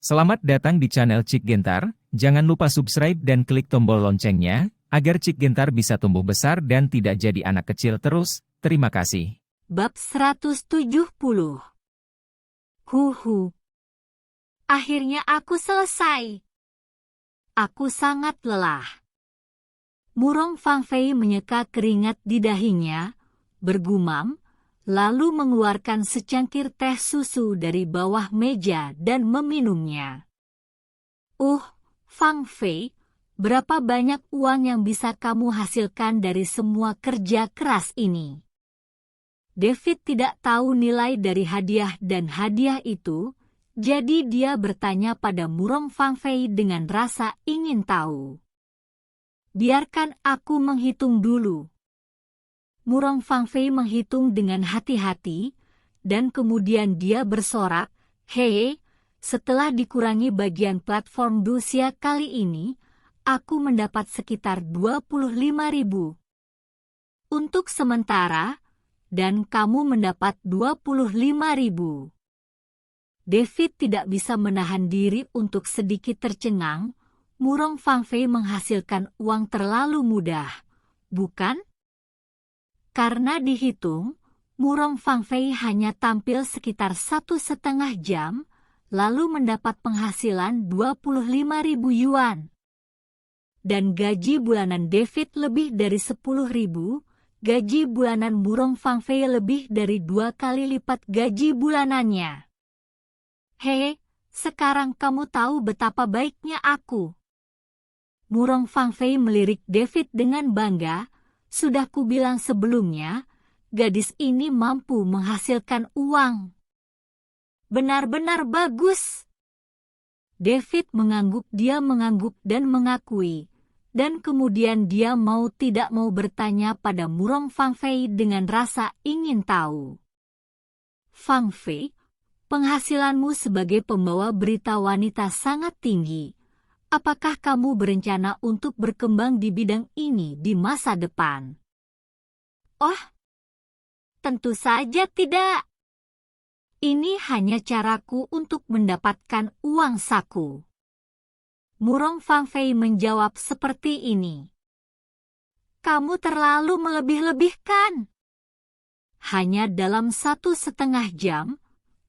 Selamat datang di channel Cik Gentar, jangan lupa subscribe dan klik tombol loncengnya, agar Cik Gentar bisa tumbuh besar dan tidak jadi anak kecil terus. Terima kasih. Bab 170. Huhu. Akhirnya aku selesai. Aku sangat lelah. Murong Fang Fei menyeka keringat di dahinya, bergumam, lalu mengeluarkan secangkir teh susu dari bawah meja dan meminumnya. Fang Fei, berapa banyak uang yang bisa kamu hasilkan dari semua kerja keras ini? David tidak tahu nilai dari hadiah dan hadiah itu, jadi dia bertanya pada Murong Fang Fei dengan rasa ingin tahu. Biarkan aku menghitung dulu. Murong Fang Fei menghitung dengan hati-hati, dan kemudian dia bersorak, "Hei, setelah dikurangi bagian platform Dusia kali ini, aku mendapat sekitar 25.000. Untuk sementara, dan kamu mendapat 25.000. David tidak bisa menahan diri untuk sedikit tercengang. Murong Fang Fei menghasilkan uang terlalu mudah, bukan? Karena dihitung, Murong Fang Fei hanya tampil sekitar 1,5 jam, lalu mendapat penghasilan 25.000 yuan. Dan gaji bulanan David lebih dari 10.000, gaji bulanan Murong Fang Fei lebih dari 2 kali lipat gaji bulanannya. Hei, sekarang kamu tahu betapa baiknya aku. Murong Fang Fei melirik David dengan bangga. Sudah kubilang sebelumnya, gadis ini mampu menghasilkan uang. Benar-benar bagus. David mengangguk, dia mengangguk dan mengakui. Dan kemudian dia mau tidak mau bertanya pada Murong Fang Fei dengan rasa ingin tahu. Fang Fei, penghasilanmu sebagai pembawa berita wanita sangat tinggi. Apakah kamu berencana untuk berkembang di bidang ini di masa depan? Oh, tentu saja tidak. Ini hanya caraku untuk mendapatkan uang saku. Murong Fang Fei menjawab seperti ini. Kamu terlalu melebih-lebihkan. Hanya dalam 1,5 jam,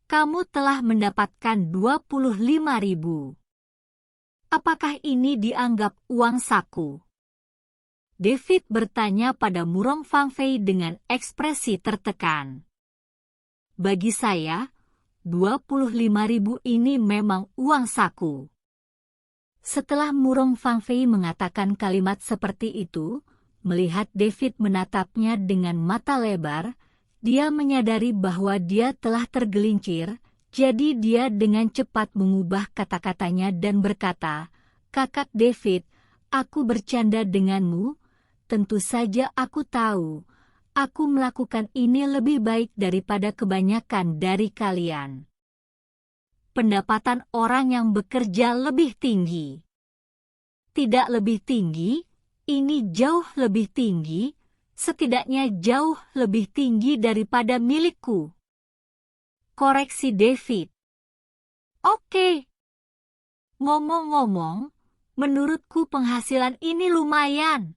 kamu telah mendapatkan 25.000. Apakah ini dianggap uang saku? David bertanya pada Murong Fang Fei dengan ekspresi tertekan. Bagi saya, 25.000 ini memang uang saku. Setelah Murong Fang Fei mengatakan kalimat seperti itu, melihat David menatapnya dengan mata lebar, dia menyadari bahwa dia telah tergelincir. Jadi dia dengan cepat mengubah kata-katanya dan berkata, "Kakak David, aku bercanda denganmu. Tentu saja aku tahu. Aku melakukan ini lebih baik daripada kebanyakan dari kalian. Pendapatan orang yang bekerja lebih tinggi. Tidak lebih tinggi, ini jauh lebih tinggi, setidaknya jauh lebih tinggi daripada milikku." Koreksi David. Oke. Ngomong-ngomong, menurutku penghasilan ini lumayan.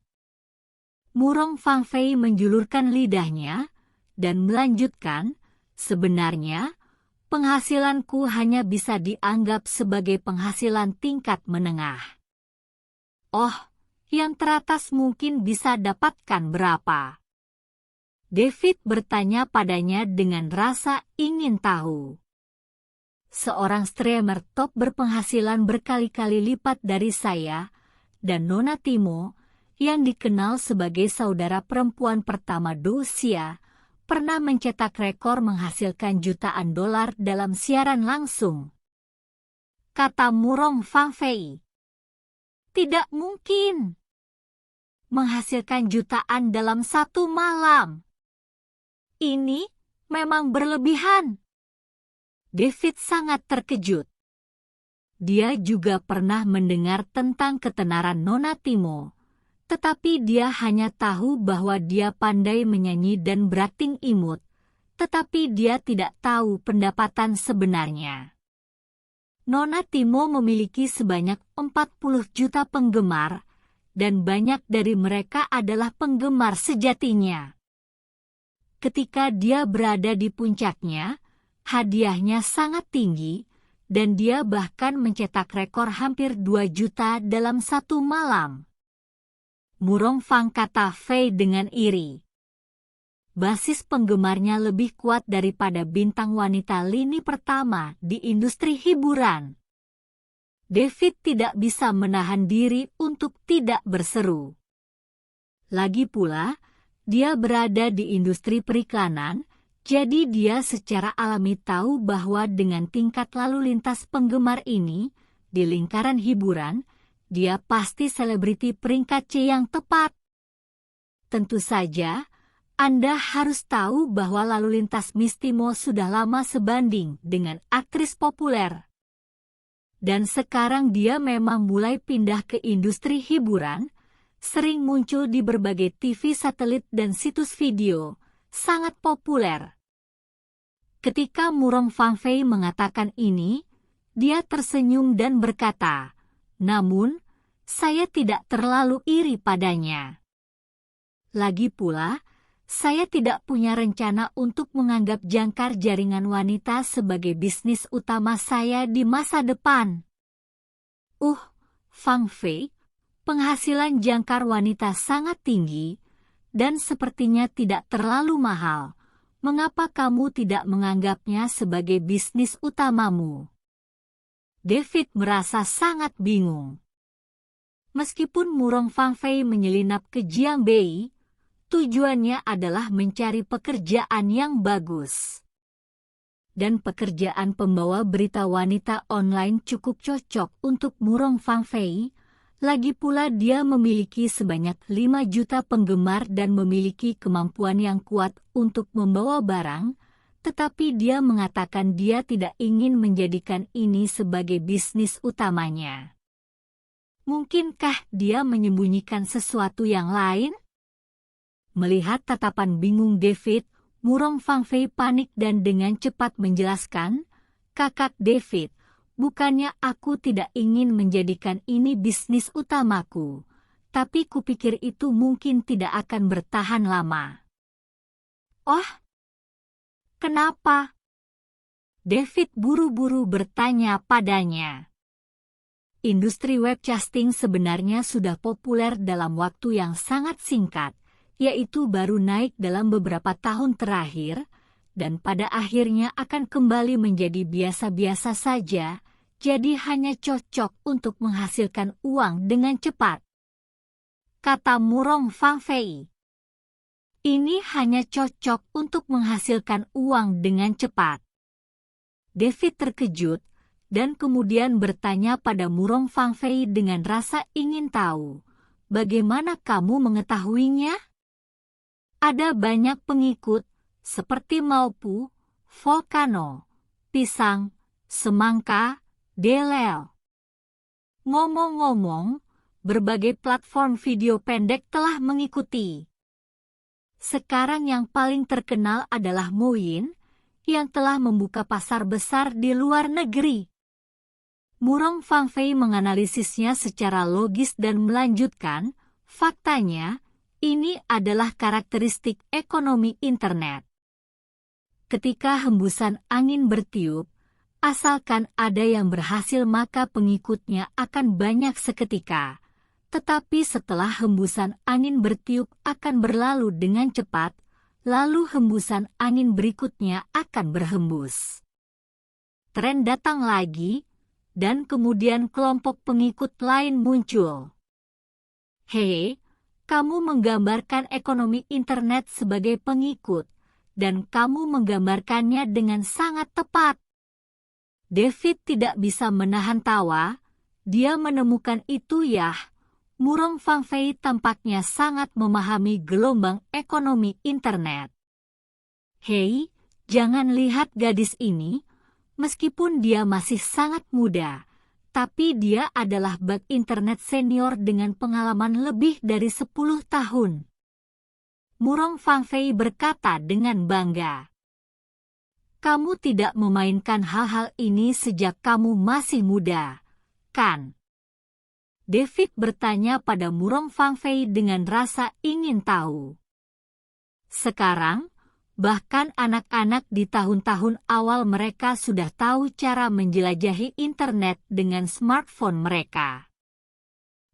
Murong Fang Fei menjulurkan lidahnya dan melanjutkan, sebenarnya, penghasilanku hanya bisa dianggap sebagai penghasilan tingkat menengah. Oh, yang teratas mungkin bisa dapatkan berapa? David bertanya padanya dengan rasa ingin tahu. Seorang streamer top berpenghasilan berkali-kali lipat dari saya, dan Nona Timo, yang dikenal sebagai saudara perempuan pertama Dusia, pernah mencetak rekor menghasilkan jutaan dolar dalam siaran langsung. Kata Murong Fang Fei. Tidak mungkin. Menghasilkan jutaan dalam 1 malam. Ini memang berlebihan. David sangat terkejut. Dia juga pernah mendengar tentang ketenaran Nona Timo, tetapi dia hanya tahu bahwa dia pandai menyanyi dan berakting imut, tetapi dia tidak tahu pendapatan sebenarnya. Nona Timo memiliki sebanyak 40 juta penggemar, dan banyak dari mereka adalah penggemar sejatinya. Ketika dia berada di puncaknya, hadiahnya sangat tinggi, dan dia bahkan mencetak rekor hampir 2 juta dalam satu malam. Murong Fang, kata Fei dengan iri. Basis penggemarnya lebih kuat daripada bintang wanita lini pertama di industri hiburan. David tidak bisa menahan diri untuk tidak berseru. Lagi pula, dia berada di industri periklanan, jadi dia secara alami tahu bahwa dengan tingkat lalu lintas penggemar ini, di lingkaran hiburan, dia pasti selebriti peringkat C yang tepat. Tentu saja, Anda harus tahu bahwa lalu lintas Miss Timo sudah lama sebanding dengan aktris populer. Dan sekarang dia memang mulai pindah ke industri hiburan, sering muncul di berbagai TV satelit dan situs video, sangat populer. Ketika Murong Fang Fei mengatakan ini, dia tersenyum dan berkata, "Namun, saya tidak terlalu iri padanya. Lagi pula, saya tidak punya rencana untuk menganggap jangkar jaringan wanita sebagai bisnis utama saya di masa depan." Fang Fei, penghasilan jangkar wanita sangat tinggi, dan sepertinya tidak terlalu mahal. Mengapa kamu tidak menganggapnya sebagai bisnis utamamu? David merasa sangat bingung. Meskipun Murong Fang Fei menyelinap ke Jiangbei, tujuannya adalah mencari pekerjaan yang bagus. Dan pekerjaan pembawa berita wanita online cukup cocok untuk Murong Fang Fei. Lagi pula dia memiliki sebanyak 5 juta penggemar dan memiliki kemampuan yang kuat untuk membawa barang, tetapi dia mengatakan dia tidak ingin menjadikan ini sebagai bisnis utamanya. Mungkinkah dia menyembunyikan sesuatu yang lain? Melihat tatapan bingung David, Murong Fang Fei panik dan dengan cepat menjelaskan, "Kakak David, bukannya aku tidak ingin menjadikan ini bisnis utamaku, tapi kupikir itu mungkin tidak akan bertahan lama." "Oh, kenapa?" David buru-buru bertanya padanya. Industri webcasting sebenarnya sudah populer dalam waktu yang sangat singkat, yaitu baru naik dalam beberapa tahun terakhir, dan pada akhirnya akan kembali menjadi biasa-biasa saja, jadi hanya cocok untuk menghasilkan uang dengan cepat, kata Murong Fang Fei. Ini hanya cocok untuk menghasilkan uang dengan cepat. David terkejut, dan kemudian bertanya pada Murong Fang Fei dengan rasa ingin tahu, "Bagaimana kamu mengetahuinya?" "Ada banyak pengikut, seperti Maupu, Volcano, Pisang, Semangka, Delel. Ngomong-ngomong, berbagai platform video pendek telah mengikuti. Sekarang yang paling terkenal adalah Moyin, yang telah membuka pasar besar di luar negeri." Murong Fang Fei menganalisisnya secara logis dan melanjutkan, "Faktanya, ini adalah karakteristik ekonomi internet. Ketika hembusan angin bertiup, asalkan ada yang berhasil maka pengikutnya akan banyak seketika. Tetapi setelah hembusan angin bertiup akan berlalu dengan cepat, lalu hembusan angin berikutnya akan berhembus. Tren datang lagi, dan kemudian kelompok pengikut lain muncul." "Hei, kamu menggambarkan ekonomi internet sebagai pengikut, dan kamu menggambarkannya dengan sangat tepat." David tidak bisa menahan tawa, dia menemukan itu ya. Murong Fang Fei tampaknya sangat memahami gelombang ekonomi internet. "Hei, jangan lihat gadis ini, meskipun dia masih sangat muda, tapi dia adalah bug internet senior dengan pengalaman lebih dari 10 tahun. Murong Fang Fei berkata dengan bangga. Kamu tidak memainkan hal-hal ini sejak kamu masih muda, kan? David bertanya pada Murong Fangfei dengan rasa ingin tahu. Sekarang, bahkan anak-anak di tahun-tahun awal mereka sudah tahu cara menjelajahi internet dengan smartphone mereka.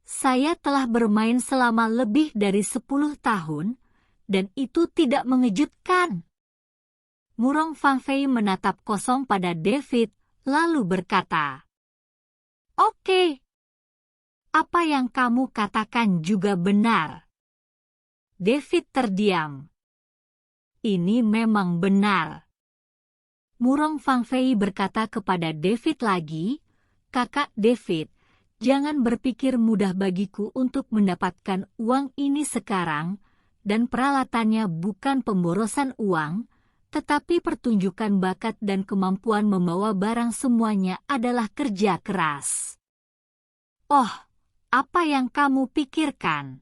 Saya telah bermain selama lebih dari 10 tahun, dan itu tidak mengejutkan. Murong Fangfei menatap kosong pada David, lalu berkata, "Oke. Apa yang kamu katakan juga benar." David terdiam. Ini memang benar. Murong Fangfei berkata kepada David lagi, "Kakak David, jangan berpikir mudah bagiku untuk mendapatkan uang ini sekarang, dan peralatannya bukan pemborosan uang, tetapi pertunjukan bakat dan kemampuan membawa barang semuanya adalah kerja keras." "Oh, apa yang kamu pikirkan?"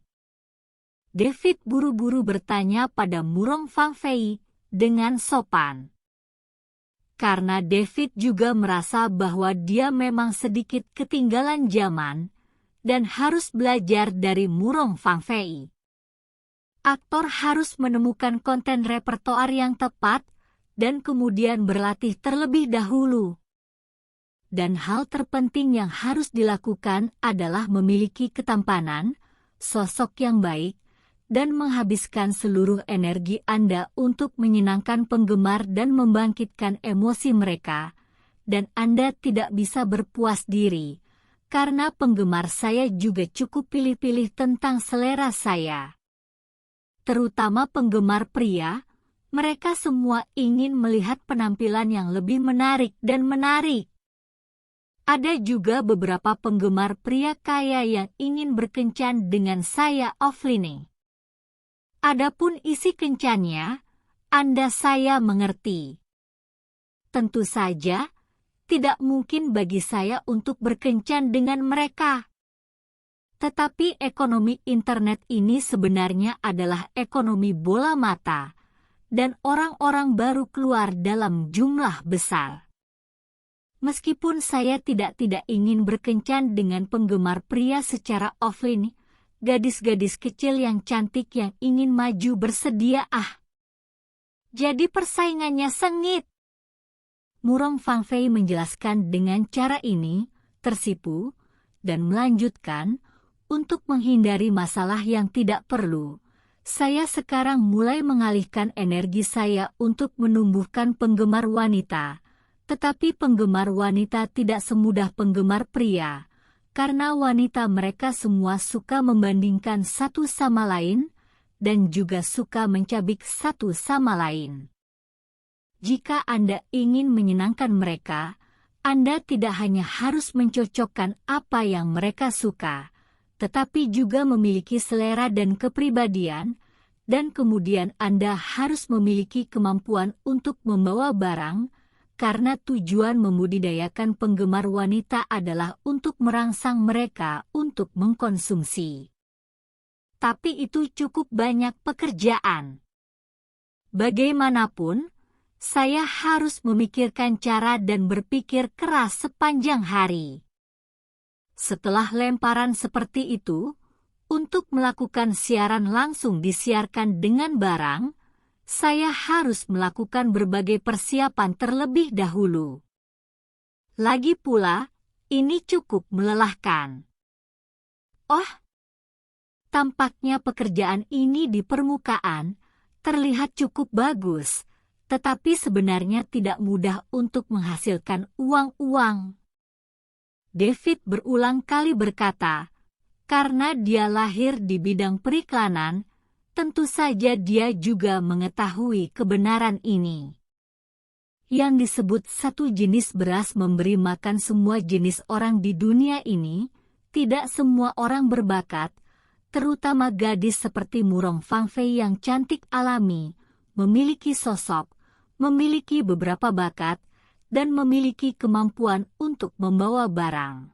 David buru-buru bertanya pada Murong Fangfei dengan sopan. Karena David juga merasa bahwa dia memang sedikit ketinggalan zaman dan harus belajar dari Murong Fangfei. Aktor harus menemukan konten repertoar yang tepat dan kemudian berlatih terlebih dahulu. Dan hal terpenting yang harus dilakukan adalah memiliki ketampanan, sosok yang baik, dan menghabiskan seluruh energi Anda untuk menyenangkan penggemar dan membangkitkan emosi mereka. Dan Anda tidak bisa berpuas diri, karena penggemar saya juga cukup pilih-pilih tentang selera saya. Terutama penggemar pria, mereka semua ingin melihat penampilan yang lebih menarik dan menarik. Ada juga beberapa penggemar pria kaya yang ingin berkencan dengan saya offline. Adapun isi kencannya, saya mengerti. Tentu saja, tidak mungkin bagi saya untuk berkencan dengan mereka. Tetapi ekonomi internet ini sebenarnya adalah ekonomi bola mata, dan orang-orang baru keluar dalam jumlah besar. Meskipun saya tidak ingin berkencan dengan penggemar pria secara offline, gadis-gadis kecil yang cantik yang ingin maju bersedia jadi persaingannya sengit. Murong Fangfei menjelaskan dengan cara ini, tersipu, dan melanjutkan, untuk menghindari masalah yang tidak perlu. Saya sekarang mulai mengalihkan energi saya untuk menumbuhkan penggemar wanita. Tetapi penggemar wanita tidak semudah penggemar pria, karena wanita mereka semua suka membandingkan satu sama lain, dan juga suka mencabik satu sama lain. Jika Anda ingin menyenangkan mereka, Anda tidak hanya harus mencocokkan apa yang mereka suka, tetapi juga memiliki selera dan kepribadian, dan kemudian Anda harus memiliki kemampuan untuk membawa barang, karena tujuan membudidayakan penggemar wanita adalah untuk merangsang mereka untuk mengkonsumsi. Tapi itu cukup banyak pekerjaan. Bagaimanapun, saya harus memikirkan cara dan berpikir keras sepanjang hari. Setelah lemparan seperti itu, untuk melakukan siaran langsung disiarkan dengan barang, saya harus melakukan berbagai persiapan terlebih dahulu. Lagi pula, ini cukup melelahkan. Oh, tampaknya pekerjaan ini di permukaan terlihat cukup bagus, tetapi sebenarnya tidak mudah untuk menghasilkan uang-uang. David berulang kali berkata, karena dia lahir di bidang periklanan, tentu saja dia juga mengetahui kebenaran ini. Yang disebut satu jenis beras memberi makan semua jenis orang di dunia ini, tidak semua orang berbakat, terutama gadis seperti Murong Fangfei yang cantik alami, memiliki sosok, memiliki beberapa bakat, dan memiliki kemampuan untuk membawa barang.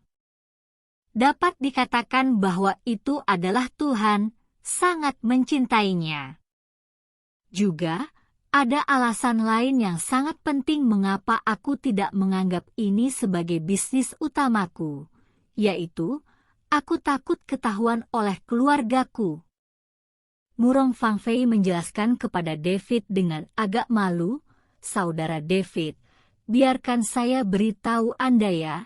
Dapat dikatakan bahwa itu adalah Tuhan sangat mencintainya. Juga, Ada alasan lain yang sangat penting mengapa aku tidak menganggap ini sebagai bisnis utamaku, yaitu aku takut ketahuan oleh keluargaku. Murong Fangfei menjelaskan kepada David dengan agak malu, "Saudara David, biarkan saya beritahu Anda ya,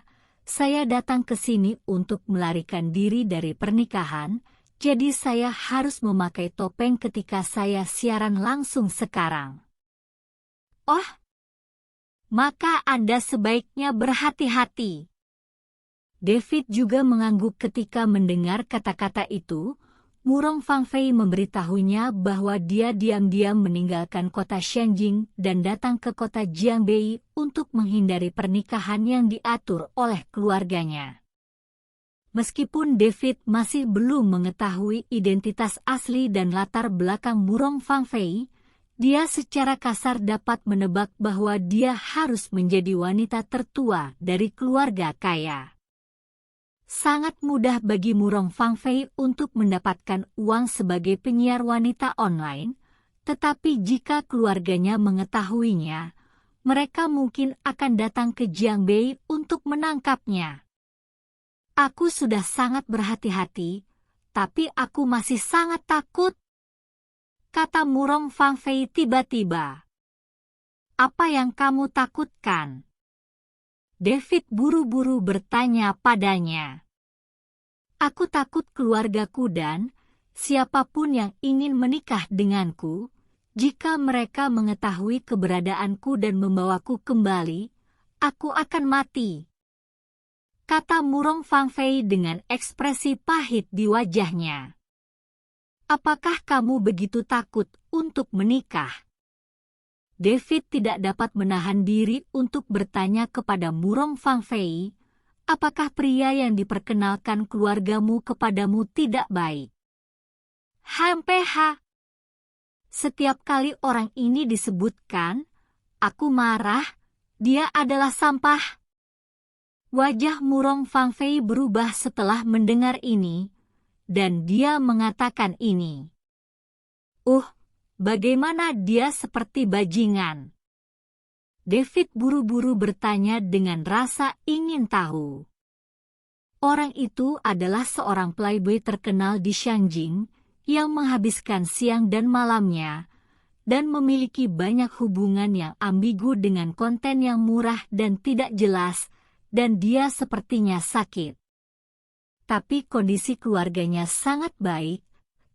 saya datang ke sini untuk melarikan diri dari pernikahan, jadi saya harus memakai topeng ketika saya siaran langsung sekarang." "Oh, maka Anda sebaiknya berhati-hati." David juga mengangguk ketika mendengar kata-kata itu. Murong Fangfei memberitahunya bahwa dia diam-diam meninggalkan kota Shenjing dan datang ke kota Jiangbei untuk menghindari pernikahan yang diatur oleh keluarganya. Meskipun David masih belum mengetahui identitas asli dan latar belakang Murong Fangfei, dia secara kasar dapat menebak bahwa dia harus menjadi wanita tertua dari keluarga kaya. Sangat mudah bagi Murong Fangfei untuk mendapatkan uang sebagai penyiar wanita online, tetapi jika keluarganya mengetahuinya, mereka mungkin akan datang ke Jiangbei untuk menangkapnya. "Aku sudah sangat berhati-hati, tapi aku masih sangat takut," kata Murong Fangfei tiba-tiba. "Apa yang kamu takutkan?" David buru-buru bertanya padanya. "Aku takut keluargaku dan siapapun yang ingin menikah denganku, jika mereka mengetahui keberadaanku dan membawaku kembali, aku akan mati," kata Murong Fangfei dengan ekspresi pahit di wajahnya. "Apakah kamu begitu takut untuk menikah?" David tidak dapat menahan diri untuk bertanya kepada Murong Fangfei, "Apakah pria yang diperkenalkan keluargamu kepadamu tidak baik?" "HMPH. Setiap kali orang ini disebutkan, aku marah, dia adalah sampah." Wajah Murong Fangfei berubah setelah mendengar ini, dan dia mengatakan ini. Bagaimana dia seperti bajingan?" David buru-buru bertanya dengan rasa ingin tahu. Orang itu adalah seorang playboy terkenal di Shangjing yang menghabiskan siang dan malamnya dan memiliki banyak hubungan yang ambigu dengan konten yang murah dan tidak jelas, dan dia sepertinya sakit. Tapi kondisi keluarganya sangat baik,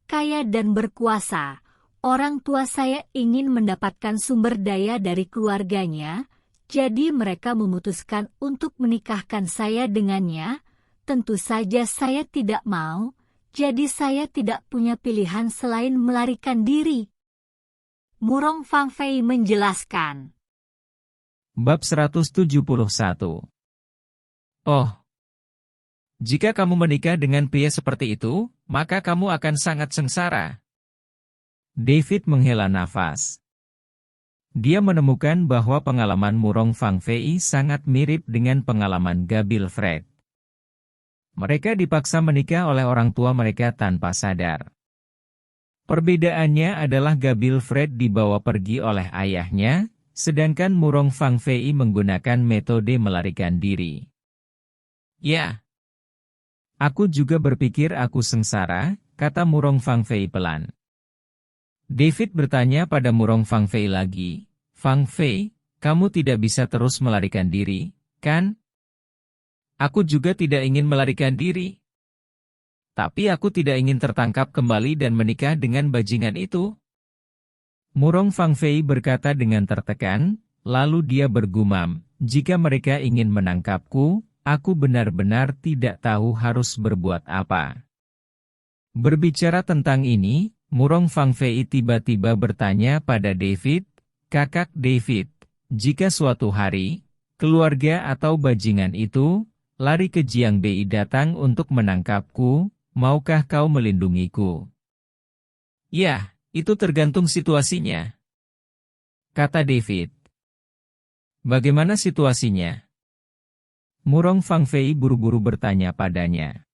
kaya dan berkuasa. Orang tua saya ingin mendapatkan sumber daya dari keluarganya, jadi mereka memutuskan untuk menikahkan saya dengannya. Tentu saja saya tidak mau, jadi saya tidak punya pilihan selain melarikan diri. Murong Fangfei menjelaskan. Bab 171. Oh, jika kamu menikah dengan pria seperti itu, maka kamu akan sangat sengsara. David menghela nafas. Dia menemukan bahwa pengalaman Murong Fangfei sangat mirip dengan pengalaman Gabil Fred. Mereka dipaksa menikah oleh orang tua mereka tanpa sadar. Perbedaannya adalah Gabil Fred dibawa pergi oleh ayahnya, sedangkan Murong Fangfei menggunakan metode melarikan diri. "Ya, aku juga berpikir aku sengsara," kata Murong Fangfei pelan. David bertanya pada Murong Fangfei lagi, "Fangfei, kamu tidak bisa terus melarikan diri, kan?" "Aku juga tidak ingin melarikan diri. Tapi aku tidak ingin tertangkap kembali dan menikah dengan bajingan itu." Murong Fangfei berkata dengan tertekan, lalu dia bergumam, "Jika mereka ingin menangkapku, aku benar-benar tidak tahu harus berbuat apa." Berbicara tentang ini, Murong Fangfei tiba-tiba bertanya pada David, "Kakak David, jika suatu hari, keluarga atau bajingan itu lari ke Jiangbei datang untuk menangkapku, maukah kau melindungiku?" "Ya, itu tergantung situasinya," kata David. "Bagaimana situasinya?" Murong Fangfei buru-buru bertanya padanya.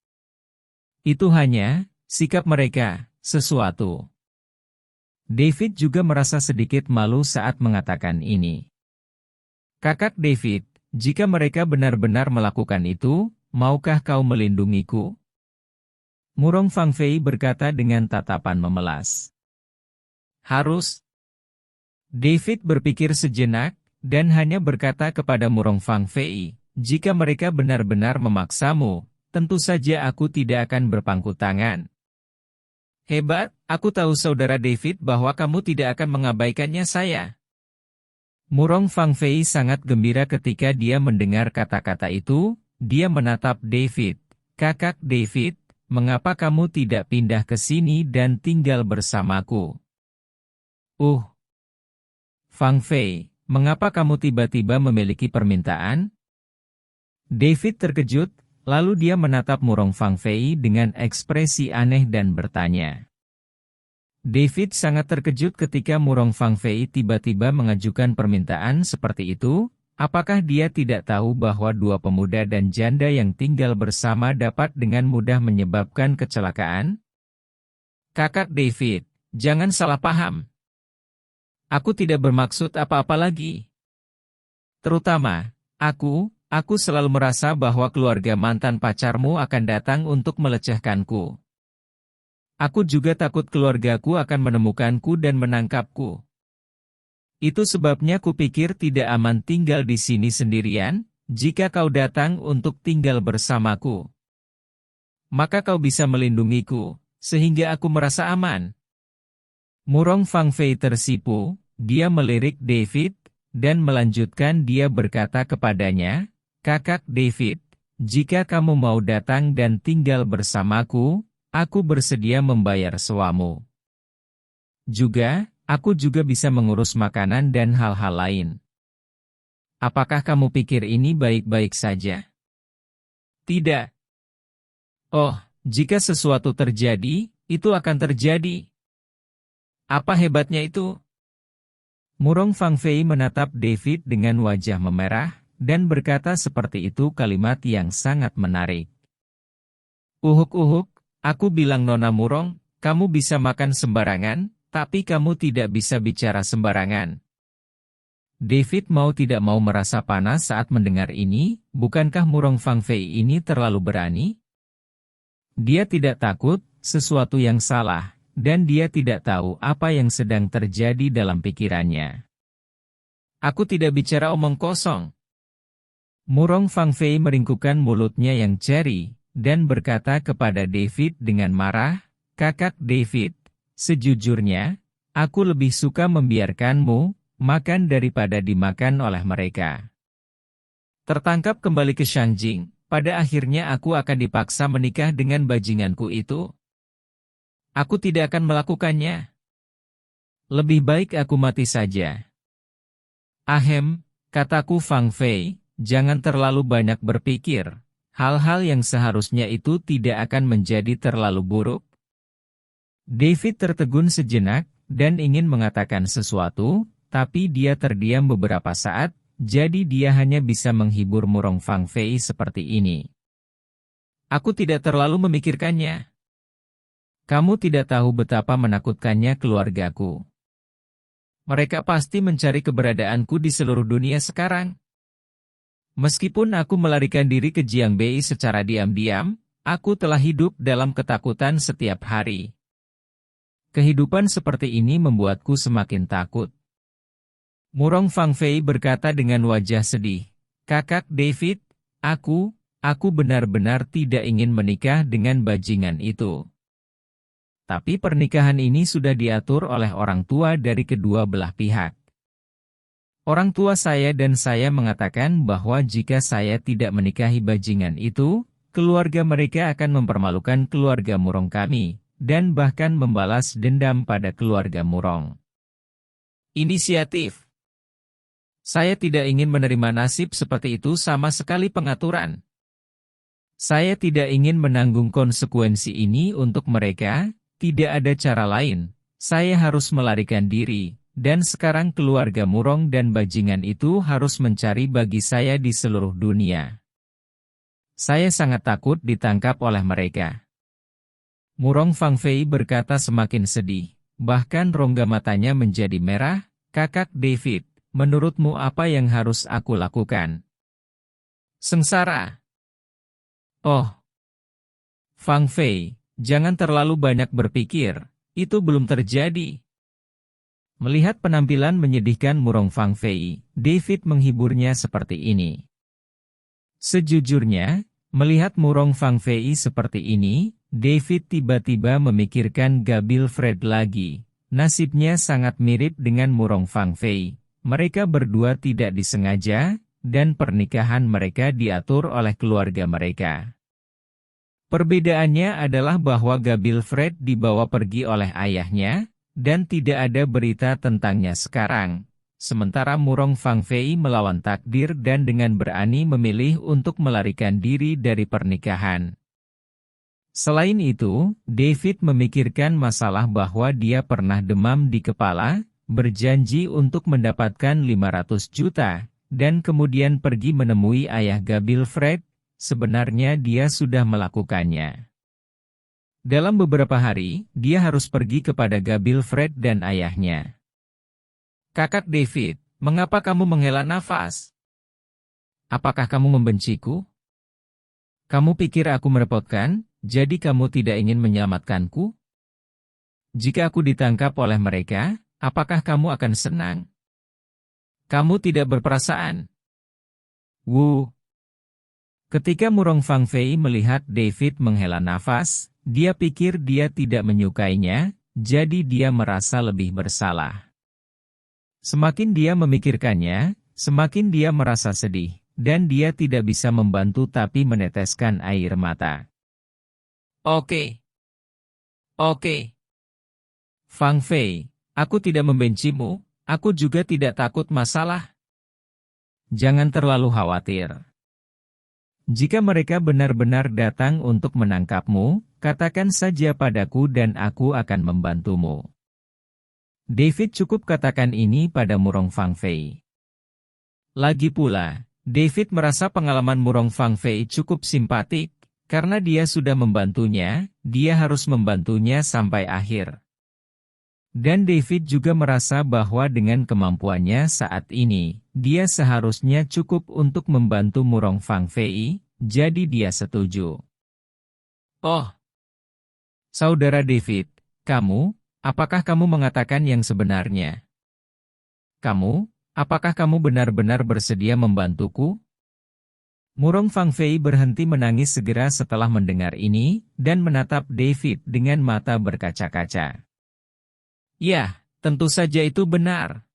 "Itu hanya sikap mereka, sesuatu." David juga merasa sedikit malu saat mengatakan ini. Kakak David, jika mereka benar-benar melakukan itu, maukah kau melindungiku? Murong Fangfei berkata dengan tatapan memelas. Harus. David berpikir sejenak, dan hanya berkata kepada Murong Fangfei, jika mereka benar-benar memaksamu, tentu saja aku tidak akan berpangku tangan. Hebat, aku tahu saudara David bahwa kamu tidak akan mengabaikannya saya. Murong Fangfei sangat gembira ketika dia mendengar kata-kata itu, dia menatap David. Kakak David, mengapa kamu tidak pindah ke sini dan tinggal bersamaku? Fangfei, mengapa kamu tiba-tiba memiliki permintaan? David terkejut, lalu dia menatap Murong Fangfei dengan ekspresi aneh dan bertanya. David sangat terkejut ketika Murong Fangfei tiba-tiba mengajukan permintaan seperti itu. Apakah dia tidak tahu bahwa dua pemuda dan janda yang tinggal bersama dapat dengan mudah menyebabkan kecelakaan? Kakak David, jangan salah paham. Aku tidak bermaksud apa-apa lagi. Terutama, aku selalu merasa bahwa keluarga mantan pacarmu akan datang untuk melecehkanku. Aku juga takut keluargaku akan menemukanku dan menangkapku. Itu sebabnya kupikir tidak aman tinggal di sini sendirian, jika kau datang untuk tinggal bersamaku. Maka kau bisa melindungiku, sehingga aku merasa aman. Murong Fangfei tersipu, dia melirik David, dan melanjutkan dia berkata kepadanya, Kakak David, jika kamu mau datang dan tinggal bersamaku, aku bersedia membayar sewamu. Aku juga bisa mengurus makanan dan hal-hal lain. Apakah kamu pikir ini baik-baik saja? Tidak. Oh, jika sesuatu terjadi, itu akan terjadi. Apa hebatnya itu? Murong Fangfei menatap David dengan wajah memerah, dan berkata seperti itu kalimat yang sangat menarik. Uhuk, aku bilang Nona Murong, kamu bisa makan sembarangan, tapi kamu tidak bisa bicara sembarangan. David mau tidak mau merasa panas saat mendengar ini, bukankah Murong Fangfei ini terlalu berani? Dia tidak takut, sesuatu yang salah, dan dia tidak tahu apa yang sedang terjadi dalam pikirannya. Aku tidak bicara omong kosong. Murong Fangfei meringkukkan mulutnya yang ceri, dan berkata kepada David dengan marah, Kakak David, sejujurnya, aku lebih suka membiarkanmu makan daripada dimakan oleh mereka. Tertangkap kembali ke Shangjing, pada akhirnya aku akan dipaksa menikah dengan bajinganku itu. Aku tidak akan melakukannya. Lebih baik aku mati saja. Ahem, kataku Fangfei, jangan terlalu banyak berpikir. Hal-hal yang seharusnya itu tidak akan menjadi terlalu buruk. David tertegun sejenak, dan ingin mengatakan sesuatu, tapi dia terdiam beberapa saat, jadi dia hanya bisa menghibur Murong Fangfei seperti ini. Aku tidak terlalu memikirkannya. Kamu tidak tahu betapa menakutkannya keluargaku. Mereka pasti mencari keberadaanku di seluruh dunia sekarang. Meskipun aku melarikan diri ke Jiangbei secara diam-diam, aku telah hidup dalam ketakutan setiap hari. Kehidupan seperti ini membuatku semakin takut. Murong Fangfei berkata dengan wajah sedih, Kakak David, aku benar-benar tidak ingin menikah dengan bajingan itu. Tapi pernikahan ini sudah diatur oleh orang tua dari kedua belah pihak. Orang tua saya dan saya mengatakan bahwa jika saya tidak menikahi bajingan itu, keluarga mereka akan mempermalukan keluarga Murong kami, dan bahkan membalas dendam pada keluarga Murong. Inisiatif. Saya tidak ingin menerima nasib seperti itu sama sekali pengaturan. Saya tidak ingin menanggung konsekuensi ini untuk mereka, tidak ada cara lain. Saya harus melarikan diri, dan sekarang keluarga Murong dan bajingan itu harus mencari bagi saya di seluruh dunia. Saya sangat takut ditangkap oleh mereka. Murong Fangfei berkata semakin sedih. bahkan rongga matanya menjadi merah. Kakak David, menurutmu apa yang harus aku lakukan? Sengsara. Oh, Fang Fei, jangan terlalu banyak berpikir, itu belum terjadi. Melihat penampilan menyedihkan murong Fang Fei, David menghiburnya seperti ini. Sejujurnya, melihat murong Fang Fei seperti ini, David tiba-tiba memikirkan Gabil Fred lagi. Nasibnya sangat mirip dengan murong Fang Fei. Mereka berdua tidak disengaja, dan pernikahan mereka diatur oleh keluarga mereka. Perbedaannya adalah bahwa Gabil Fred dibawa pergi oleh ayahnya, dan tidak ada berita tentangnya sekarang. Sementara murong Fang Fei melawan takdir dan dengan berani memilih untuk melarikan diri dari pernikahan. Selain itu, David memikirkan masalah bahwa dia pernah demam di kepala, berjanji untuk mendapatkan 500 juta, dan kemudian pergi menemui ayah Gabil Fred. Sebenarnya dia sudah melakukannya. Dalam beberapa hari, dia harus pergi kepada Gabil Fred dan ayahnya. Kakak David, mengapa kamu menghela nafas? Apakah kamu membenciku? Kamu pikir aku merepotkan, jadi kamu tidak ingin menyelamatkanku? Jika aku ditangkap oleh mereka, apakah kamu akan senang? Kamu tidak berperasaan. Wu. Ketika murong Fang Fei melihat David menghela nafas, dia pikir dia tidak menyukainya, jadi dia merasa lebih bersalah. Semakin dia memikirkannya, semakin dia merasa sedih, dan dia tidak bisa membantu tapi meneteskan air mata. Oke. Fang Fei, aku tidak membencimu, aku juga tidak takut masalah. Jangan terlalu khawatir. Jika mereka benar-benar datang untuk menangkapmu, katakan saja padaku dan aku akan membantumu. David cukup katakan ini pada murong Fang Fei. Lagi pula, David merasa pengalaman murong Fang Fei cukup simpatik, karena dia sudah membantunya, dia harus membantunya sampai akhir. Dan David juga merasa bahwa dengan kemampuannya saat ini, dia seharusnya cukup untuk membantu murong Fang Fei, jadi dia setuju. Oh, Saudara David, apakah kamu mengatakan yang sebenarnya? Apakah kamu benar-benar bersedia membantuku? Murong Fang Fei berhenti menangis segera setelah mendengar ini, dan menatap David dengan mata berkaca-kaca. Ya, tentu saja itu benar.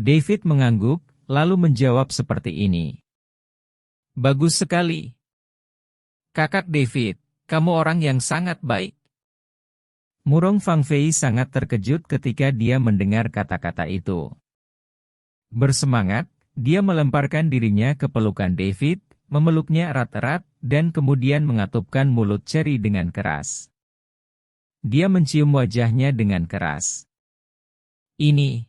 David mengangguk, lalu menjawab seperti ini. Bagus sekali. Kakak David, kamu orang yang sangat baik. Murong Fang Fei sangat terkejut ketika dia mendengar kata-kata itu. Bersemangat, dia melemparkan dirinya ke pelukan David, memeluknya erat-erat, dan kemudian mengatupkan mulut Cherry dengan keras. Dia mencium wajahnya dengan keras. Ini.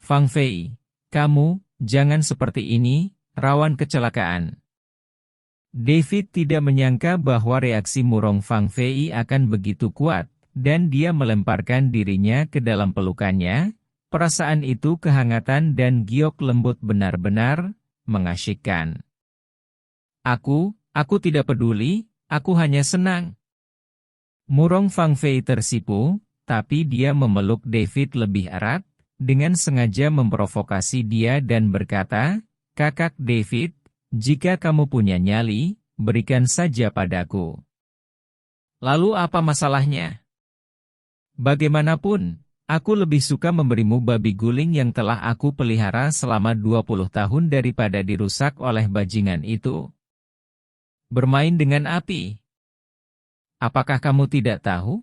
Fang Fei, kamu, jangan seperti ini, rawan kecelakaan. David tidak menyangka bahwa reaksi murong Fang Fei akan begitu kuat, dan dia melemparkan dirinya ke dalam pelukannya. Perasaan itu kehangatan dan giok lembut benar-benar mengasyikkan. Aku tidak peduli, aku hanya senang. Murong Fang Fei tersipu, tapi dia memeluk David lebih erat, dengan sengaja memprovokasi dia dan berkata, Kakak David, jika kamu punya nyali, berikan saja padaku. Lalu apa masalahnya? Bagaimanapun, aku lebih suka memberimu babi guling yang telah aku pelihara selama 20 tahun daripada dirusak oleh bajingan itu. Bermain dengan api. Apakah kamu tidak tahu?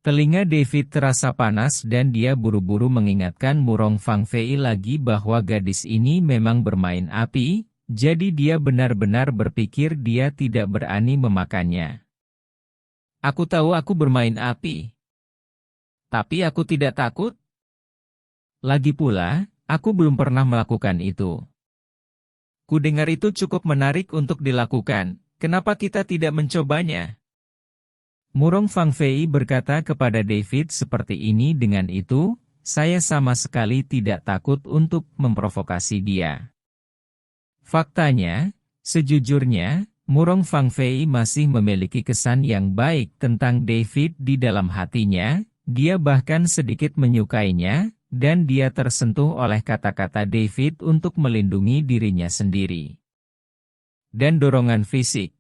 Telinga David terasa panas dan dia buru-buru mengingatkan murong Fang Fei lagi bahwa gadis ini memang bermain api, jadi dia benar-benar berpikir dia tidak berani memakannya. Aku tahu aku bermain api. Tapi aku tidak takut. Lagi pula, aku belum pernah melakukan itu. Kudengar itu cukup menarik untuk dilakukan, kenapa kita tidak mencobanya? Murong Fang Fei berkata kepada David seperti ini, dengan itu, saya sama sekali tidak takut untuk memprovokasi dia. Faktanya, sejujurnya, Murong Fang Fei masih memiliki kesan yang baik tentang David di dalam hatinya, dia bahkan sedikit menyukainya, dan dia tersentuh oleh kata-kata David untuk melindungi dirinya sendiri. Dan dorongan fisik.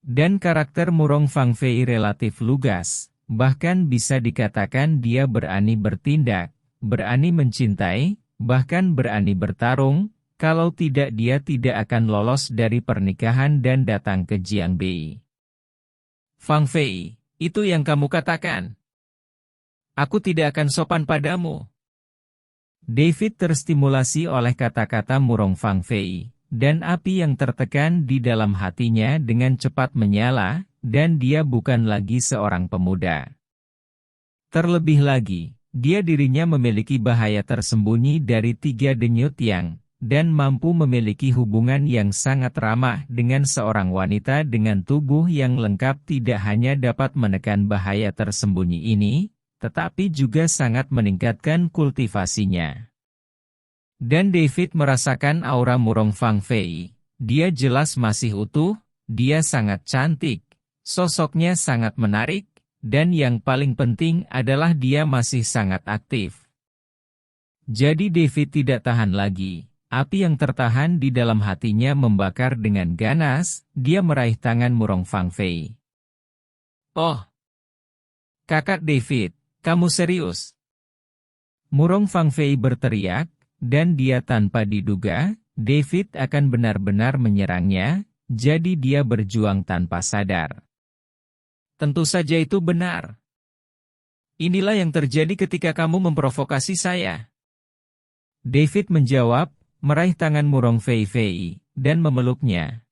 Dan karakter Murong Fang Fei relatif lugas, bahkan bisa dikatakan dia berani bertindak, berani mencintai, bahkan berani bertarung. Kalau tidak, dia tidak akan lolos dari pernikahan dan datang ke Jiangbei. Fang Fei, itu yang kamu katakan. Aku tidak akan sopan padamu. David terstimulasi oleh kata-kata Murong Fang Fei, dan api yang tertekan di dalam hatinya dengan cepat menyala, dan dia bukan lagi seorang pemuda. Terlebih lagi, dia dirinya memiliki bahaya tersembunyi dari 3 denyut yang, dan mampu memiliki hubungan yang sangat ramah dengan seorang wanita dengan tubuh yang lengkap tidak hanya dapat menekan bahaya tersembunyi ini, tetapi juga sangat meningkatkan kultivasinya. Dan David merasakan aura Murong Fang Fei. Dia jelas masih utuh, dia sangat cantik, sosoknya sangat menarik, dan yang paling penting adalah dia masih sangat aktif. Jadi David tidak tahan lagi. Api yang tertahan di dalam hatinya membakar dengan ganas, dia meraih tangan Murong Fang Fei. Oh! Kakak David, kamu serius? Murong Fang Fei berteriak, dan dia tanpa diduga, David akan benar-benar menyerangnya, jadi dia berjuang tanpa sadar. Tentu saja itu benar. Inilah yang terjadi ketika kamu memprovokasi saya. David menjawab, meraih tangan Murong Fei Fei, dan memeluknya.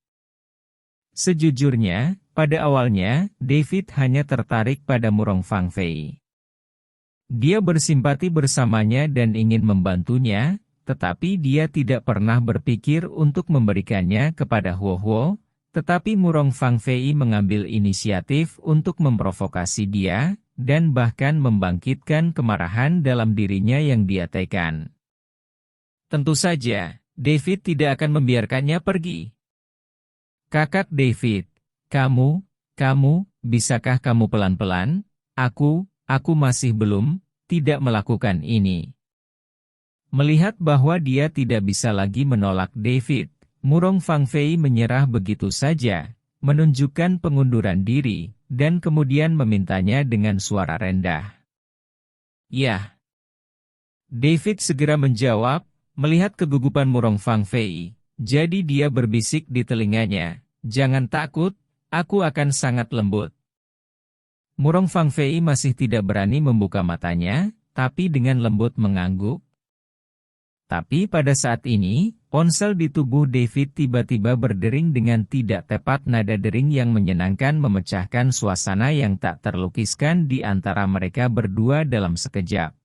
Sejujurnya, pada awalnya, David hanya tertarik pada Murong Fang Fei. Dia bersimpati bersamanya dan ingin membantunya, tetapi dia tidak pernah berpikir untuk memberikannya kepada Huo Huo, tetapi Murong Fang Fei mengambil inisiatif untuk memprovokasi dia, dan bahkan membangkitkan kemarahan dalam dirinya yang dia tekan. Tentu saja, David tidak akan membiarkannya pergi. Kakak David, kamu, bisakah kamu pelan-pelan? Aku masih belum, tidak melakukan ini. Melihat bahwa dia tidak bisa lagi menolak David, Murong Fang Fei menyerah begitu saja, menunjukkan pengunduran diri, dan kemudian memintanya dengan suara rendah. Ya. David segera menjawab, melihat kegugupan Murong Fang Fei, jadi dia berbisik di telinganya, jangan takut, aku akan sangat lembut. Murong Fang Fei masih tidak berani membuka matanya, tapi dengan lembut mengangguk. Tapi pada saat ini, ponsel di tubuh David tiba-tiba berdering dengan tidak tepat, nada dering yang menyenangkan memecahkan suasana yang tak terlukiskan di antara mereka berdua dalam sekejap.